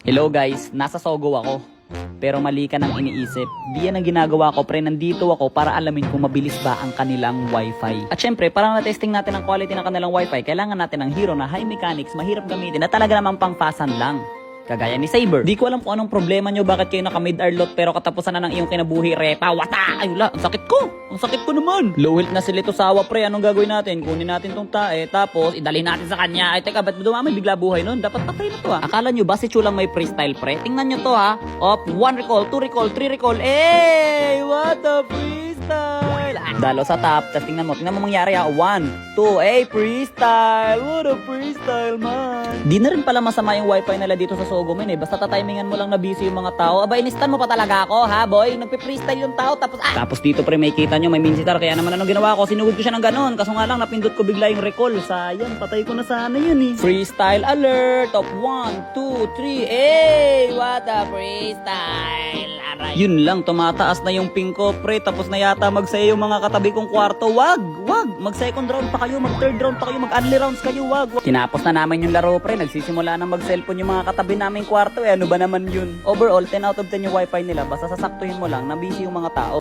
Hello guys, nasa Sogo ako. Pero mali ka nang iniisip. Di yan ang ginagawa ko, pre. Nandito ako para alamin kung mabilis ba ang kanilang wifi. At syempre, para na-testing natin ang quality ng kanilang wifi, kailangan natin ng Hero na high mechanics, mahirap gamitin, at talaga namang pang-fasan lang. Kagaya ni Saber. Di ko alam kung anong problema nyo, bakit kayo naka mid-arlot pero katapusan na ng iyong kinabuhi, repa, wata! Ay wala, ang sakit ko! Ang sakit ko naman! Low health na si Lito Sawa, pre. Anong gagawin natin? Kunin natin tong tae, tapos idalhin natin sa kanya. Ay teka, ba't dumamay bigla buhay nun? Dapat patay na to ha. Akala nyo ba si Chulang may freestyle, pre? Tingnan nyo to ha. Op, 1 recall, 2 recall, 3 recall. Hey! What a freestyle! Dalo sa top, tapos tingnan mo mangyari ha. 1, 2, hey, freestyle! What a freestyle, man! Di na rin pala masama yung wifi nila dito sa Sogo, men eh. Basta tatimingan mo lang na busy yung mga tao. Aba, inistan mo pa talaga ako, ha, boy? Nagpe-freestyle yung tao, tapos Tapos dito, pre, may kita nyo, may minsitar. Kaya naman anong ginawa ko? Sinugod ko siya ng ganon. Kaso nga lang, napindot ko bigla yung recall. Sayang, patay ko na sana yun eh. Freestyle alert! Top 1, 2, 3, hey! What a freestyle! Aray. Yun lang, tumataas na yung ping ko, pre. Tapos na yata magsaya yung mga katabi kong kwarto. Wag! Mag second round pa kayo, mag third round pa kayo, mag only rounds kayo, wag! Tinapos na namin yung laro, pre. Nagsisimula na mag-cellphone yung mga katabi naming kwarto. Ano ba naman yun? Overall, 10 out of 10 yung wifi nila. Basta sasaktuhin mo lang na busy yung mga tao.